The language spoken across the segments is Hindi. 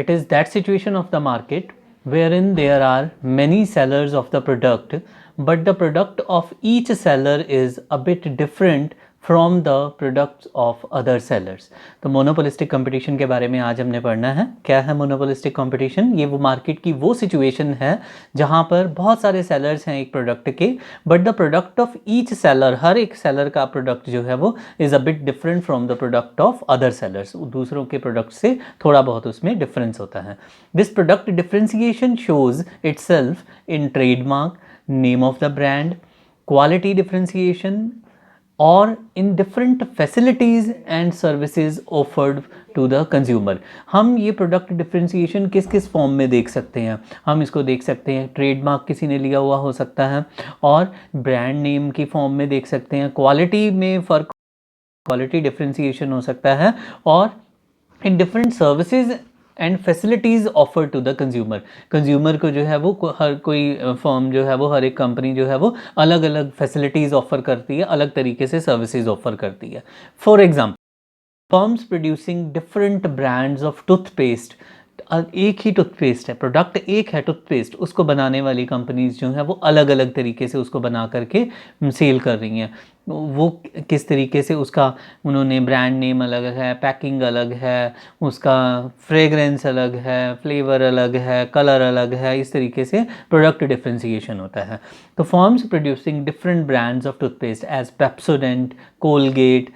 It is that situation of the market wherein there are many sellers of the product, but the product of each seller is a bit different from the products of other sellers. तो मोनोपोलिस्टिक कंपटीशन के बारे में आज हमने पढ़ना है। क्या है मोनोपोलिस्टिक कंपटीशन? ये वो मार्केट की वो सिचुएशन है जहाँ पर बहुत सारे सेलर्स हैं एक प्रोडक्ट के, but the product of each seller, हर एक सेलर का प्रोडक्ट जो है वो is a bit different from the product of other sellers. दूसरों के प्रोडक्ट से थोड़ा बहुत उसमें डिफरेंस होता है। This product differentiation shows itself in trademark, name of the brand, quality differentiation और in different facilities and services offered to the consumer. हम ये प्रोडक्ट डिफरेंशिएशन किस किस फॉर्म में देख सकते हैं? हम इसको देख सकते हैं ट्रेडमार्क किसी ने लिया हुआ हो सकता है, और ब्रांड नेम की फॉर्म में देख सकते हैं, क्वालिटी में फ़र्क, क्वालिटी डिफरेंशिएशन हो सकता है, और in different services and facilities offer to the consumer. Consumer को जो है वो हर कोई फर्म जो है वो, हर एक कंपनी जो है वो अलग अलग फैसिलिटीज़ ऑफर करती है, अलग तरीके से सर्विसेज ऑफर करती है। For example, firms producing different brands of toothpaste. एक ही टूथपेस्ट है, प्रोडक्ट एक है टूथपेस्ट, उसको बनाने वाली कंपनीज जो हैं वो अलग अलग तरीके से उसको बना करके सेल कर रही हैं। वो किस तरीके से, उसका उन्होंने ब्रांड नेम अलग है, पैकिंग अलग है, उसका फ्रेगरेंस अलग है, फ्लेवर अलग है, कलर अलग है, इस तरीके से प्रोडक्ट डिफरेंशिएशन होता है। तो firms producing different brands of toothpaste as Pepsodent, Colgate,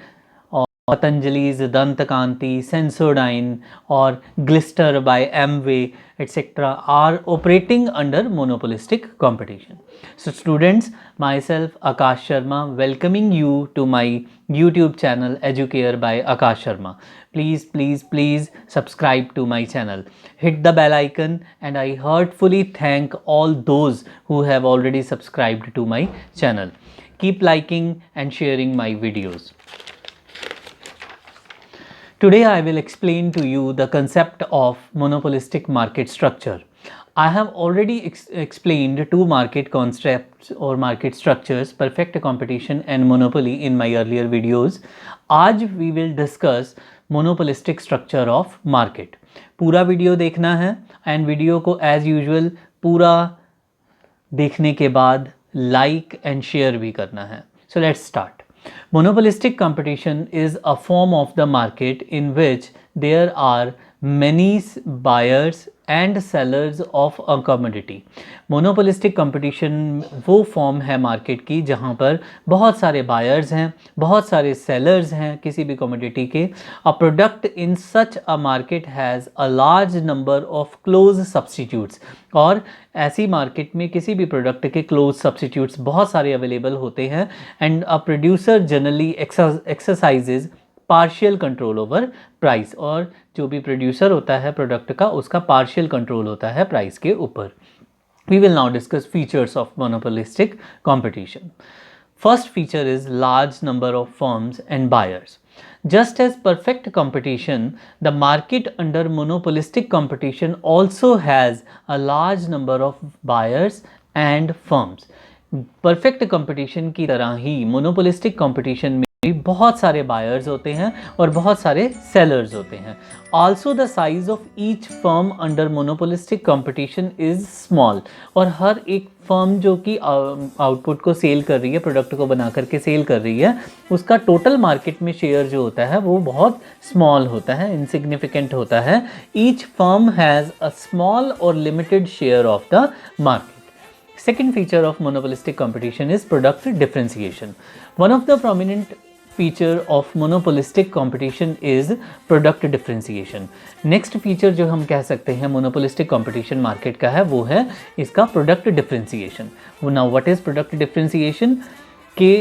Patanjali's Dant Kanti, Sensodyne और Glister by Amway etc. are operating under monopolistic competition. So students, myself Akash Sharma welcoming you to my YouTube channel Educare by Akash Sharma. Please subscribe to my channel. Hit the bell icon, and I heartfully thank all those who have already subscribed to my channel. Keep liking and sharing my videos. Today I will explain to you the concept of monopolistic market structure. I have already explained two market concepts or market structures, perfect competition and monopoly, in my earlier videos. आज we will discuss monopolistic structure of market. पूरा वीडियो देखना है, एंड वीडियो को as usual पूरा देखने के बाद लाइक एंड शेयर भी करना है. So let's start. Monopolistic competition is a form of the market in which there are many buyers and sellers of a commodity. Monopolistic competition वो फॉर्म है मार्केट की जहाँ पर बहुत सारे बायर्स हैं, बहुत सारे सेलर्स हैं किसी भी कमोडिटी के. A product in such a market has a large number of close substitutes. और ऐसी मार्केट में किसी भी प्रोडक्ट के क्लोज सब्स्टिट्यूट्स बहुत सारे अवेलेबल होते हैं, and a producer generally exercises partial control over price. और जो भी प्रोड्यूसर होता है प्रोडक्ट का, उसका पार्शियल कंट्रोल होता है प्राइस के ऊपर. We will now discuss features of monopolistic competition. First feature is large number of firms and buyers. Just as perfect competition, the market under monopolistic competition also has a large number of buyers and firms. Perfect competition की तरह ही monopolistic competition में भी बहुत सारे buyers होते हैं और बहुत सारे sellers होते हैं. Also the size of each firm under monopolistic competition is small. और हर एक फर्म जो कि आउटपुट को सेल कर रही है, प्रोडक्ट को बना करके सेल कर रही है, उसका टोटल मार्केट में शेयर जो होता है वो बहुत स्मॉल होता है, इनसिग्निफिकेंट होता है. Each firm has a small or limited share of the market. Second feature of monopolistic competition is product differentiation. One of the prominent feature of monopolistic competition is product differentiation. Next feature जो हम कह सकते हैं monopolistic competition market का है, वो है इसका product differentiation. Now what is product differentiation? कि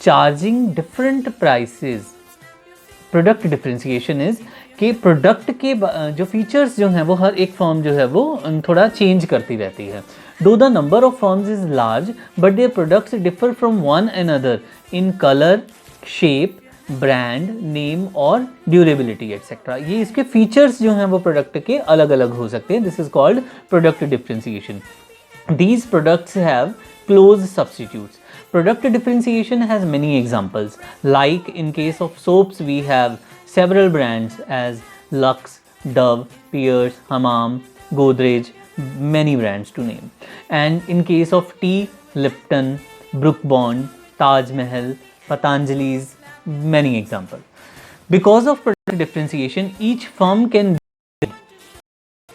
charging different prices. Product differentiation is कि प्रोडक्ट के जो फीचर्स जो हैं वो हर एक फर्म जो है वो थोड़ा चेंज करती रहती है. Though the number of firms is large, but their products differ from one another in color, shape, brand, name और durability etc. ये इसके फीचर्स जो हैं वो प्रोडक्ट के अलग अलग हो सकते हैं. This is called product differentiation. These products have close substitutes. Product differentiation has many examples. Like in case of soaps, we have several brands as Lux, Dove, Pears, Hamam, Godrej, many brands to name. And in case of tea, Lipton, Brook Bond, Taj Mahal, Patanjali's, many examples. Because of product differentiation, each firm can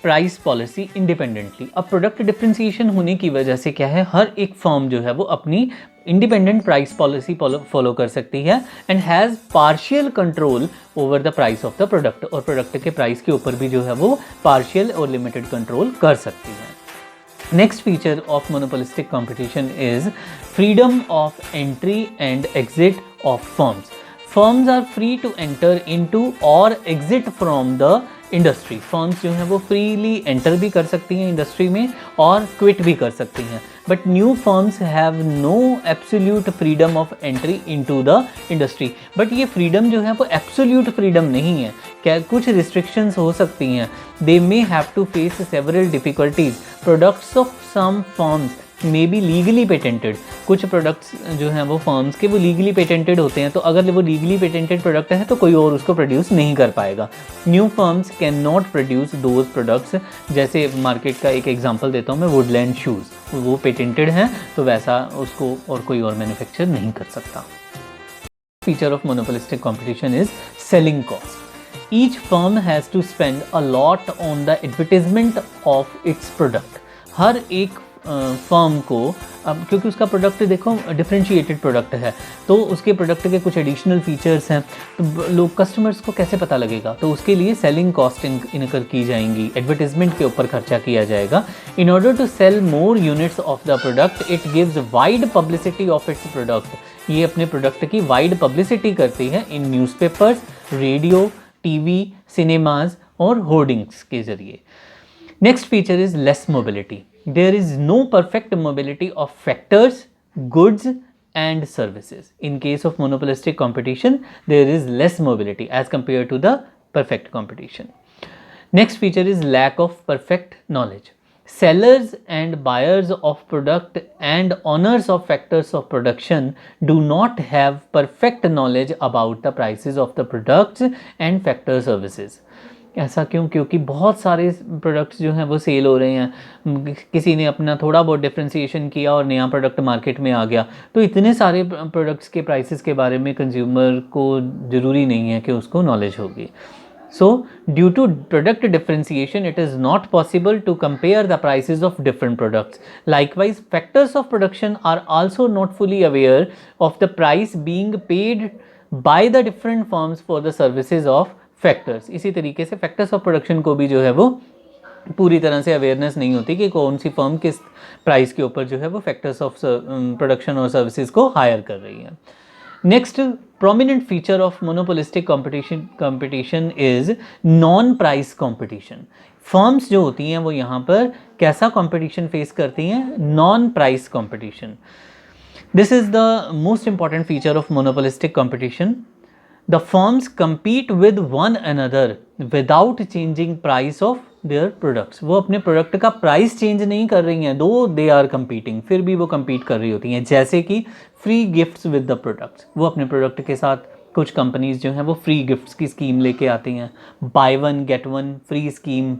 price policy independently. अब प्रोडक्ट डिफरेंशिएशन होने की वजह से क्या है, हर एक फर्म जो है वो अपनी इंडिपेंडेंट प्राइस पॉलिसी फॉलो कर सकती है and has partial control over the price of the product, और प्रोडक्ट के प्राइस के ऊपर भी जो है वो पार्शियल और लिमिटेड कंट्रोल कर सकती है. Next feature of monopolistic competition is freedom of entry and exit of firms. Firms are free to enter into or exit from the industry. फर्म्स जो हैं वो फ्रीली एंटर भी कर सकती हैं इंडस्ट्री में और क्विट भी कर सकती हैं. But new firms have no absolute freedom of entry into the industry. But ये फ्रीडम जो है वो एब्सोल्यूट फ्रीडम नहीं है. क्या कुछ रिस्ट्रिक्शंस हो सकती हैं. They may have to face several difficulties. Products of some firms may be legally patented. कुछ प्रोडक्ट्स जो हैं वो फर्म्स के वो लीगली पेटेंटेड होते हैं, तो अगर वो लीगली पेटेंटेड प्रोडक्ट है तो कोई और उसको प्रोड्यूस नहीं कर पाएगा. New firms can not produce those products. जैसे मार्केट का एक एग्जांपल देता हूँ मैं, वुडलैंड शूज़, वो पेटेंटेड हैं तो वैसा उसको और कोई और मैन्युफैक्चर नहीं कर सकता. Feature of monopolistic competition is selling cost. Each firm has to spend a lot on the advertisement of its product. हर एक फर्म को, अब क्योंकि उसका प्रोडक्ट देखो डिफरेंशिएटेड प्रोडक्ट है तो उसके प्रोडक्ट के कुछ एडिशनल फीचर्स हैं, तो लोग कस्टमर्स को कैसे पता लगेगा, तो उसके लिए सेलिंग कॉस्ट इनकर की जाएंगी, एडवर्टीजमेंट के ऊपर खर्चा किया जाएगा. In order to sell more units of the product it gives wide publicity of its product. ये अपने प्रोडक्ट की वाइड पब्लिसिटी करती है इन न्यूज़पेपर्स, रेडियो, टीवी, सिनेमाज और होर्डिंग्स के जरिए. Next feature is less mobility. There is no perfect mobility of factors, goods and services. In case of monopolistic competition, there is less mobility as compared to the perfect competition. Next feature is lack of perfect knowledge. Sellers and buyers of product and owners of factors of production do not have perfect knowledge about the prices of the products and factor services. ऐसा क्यों? क्योंकि बहुत सारे प्रोडक्ट्स जो हैं वो सेल हो रहे हैं. किसी ने अपना थोड़ा बहुत डिफरेंशिएशन किया और नया प्रोडक्ट मार्केट में आ गया, तो इतने सारे प्रोडक्ट्स के प्राइसेस के बारे में कंज्यूमर को ज़रूरी नहीं है कि उसको नॉलेज होगी. So, due to product differentiation, it is not possible to compare the prices of different products. Likewise, factors of production are also not fully aware of the price being paid by the different firms for the services of factors. इसी तरीके से फैक्टर्स ऑफ प्रोडक्शन को भी जो है वो पूरी तरह से अवेयरनेस नहीं होती कि कौन सी फर्म किस प्राइस के ऊपर जो है वो फैक्टर्स ऑफ प्रोडक्शन और सर्विसेज को हायर कर रही है. Next prominent feature of monopolistic competition is non price competition. Firms जो होती हैं वो यहाँ पर कैसा कंपटीशन फेस करती हैं? Non price competition. This is the most important feature of monopolistic competition. The firms compete with one another without changing price of their products. वो अपने प्रोडक्ट का प्राइस चेंज नहीं कर रही हैं, दो दे आर कम्पीटिंग, फिर भी वो कम्पीट कर रही होती हैं. जैसे कि free gifts with the products. वो अपने प्रोडक्ट के साथ कुछ कंपनीज जो हैं वो फ्री गिफ्ट्स की स्कीम लेके आती हैं, buy one get one free scheme,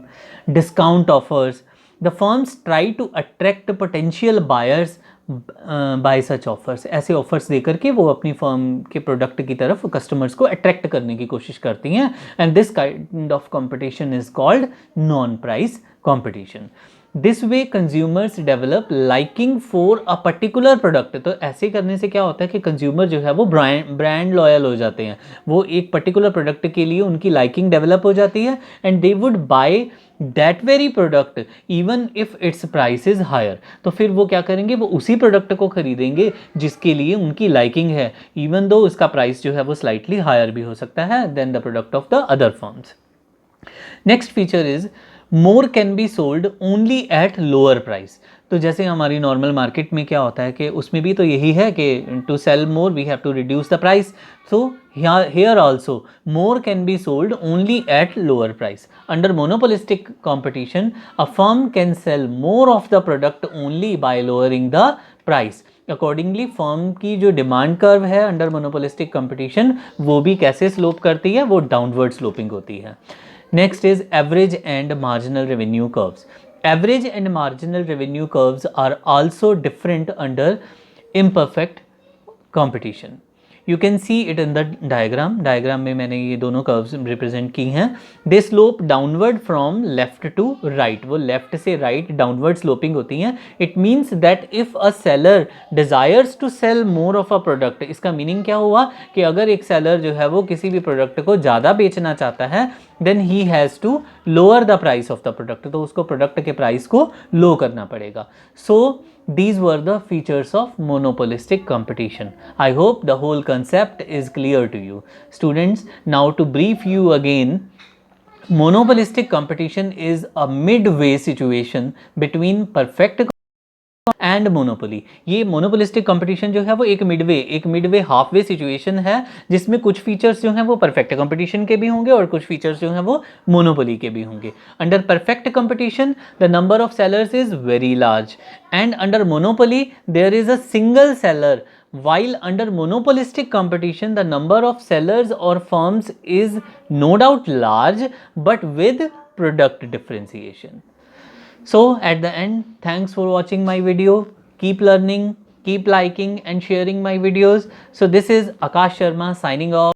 discount offers. The firms try to attract potential buyers by such offers. ऐसे ऑफर्स देकर के वो अपनी फर्म के प्रोडक्ट की तरफ कस्टमर्स को अट्रैक्ट करने की कोशिश करती हैं. And this kind of competition is called non price competition. This way consumers develop liking for a particular product. तो ऐसे करने से क्या होता है कि कंज्यूमर जो है वो ब्रांड लॉयल हो जाते हैं. वो एक पर्टिकुलर प्रोडक्ट के लिए उनकी लाइकिंग डेवलप हो जाती है and they would buy that very product even if its price is higher. तो फिर वो क्या करेंगे, वो उसी प्रोडक्ट को खरीदेंगे जिसके लिए उनकी लाइकिंग है, इवन दो उसका प्राइस जो है वो स्लाइटली हायर भी हो सकता है then the product of the other firms. Next feature is more can be sold only at lower price. तो जैसे हमारी नॉर्मल मार्केट में क्या होता है कि उसमें भी तो यही है कि to sell more we have to reduce the price. So here also more can be sold only at lower price. Under monopolistic competition, a firm can sell more of the product only by lowering the price. Accordingly, firm की जो डिमांड कर्व है अंडर मोनोपोलिस्टिक कंपटीशन वो भी कैसे स्लोप करती है, वो डाउनवर्ड स्लोपिंग होती है. Next is average and marginal revenue curves. Average and marginal revenue curves are also different under imperfect competition. You can see it in the diagram में मैंने ये दोनों कर्व्स रिप्रेजेंट की हैं. They slope downward from left to right. वो लेफ्ट से राइट डाउनवर्ड स्लोपिंग होती हैं. It means that if a seller desires to sell more of a product, इसका मीनिंग क्या हुआ कि अगर एक सेलर जो है वो किसी भी प्रोडक्ट को ज़्यादा बेचना चाहता है, then he has to lower the price of the product. तो उसको प्रोडक्ट के प्राइस को लो करना पड़ेगा. So these were the features of monopolistic competition. I hope the whole concept is clear to you. Students, now to brief you again, monopolistic competition is a midway situation between perfect and monopoly. ये मोनोपोलिस्टिक कंपटीशन जो है वो एक मिडवे हाफवे सिचुएशन है, जिसमें कुछ फीचर्स जो हैं वो परफेक्ट कंपटीशन के भी होंगे और कुछ फीचर्स जो हैं वो मोनोपोली के भी होंगे. Under perfect competition the number of sellers is very large, and under monopoly there is a single seller, while under monopolistic competition the number of sellers or firms is no doubt large but with product differentiation. So at the end, thanks for watching my video. Keep learning, keep liking and sharing my videos. So this is Akash Sharma signing off.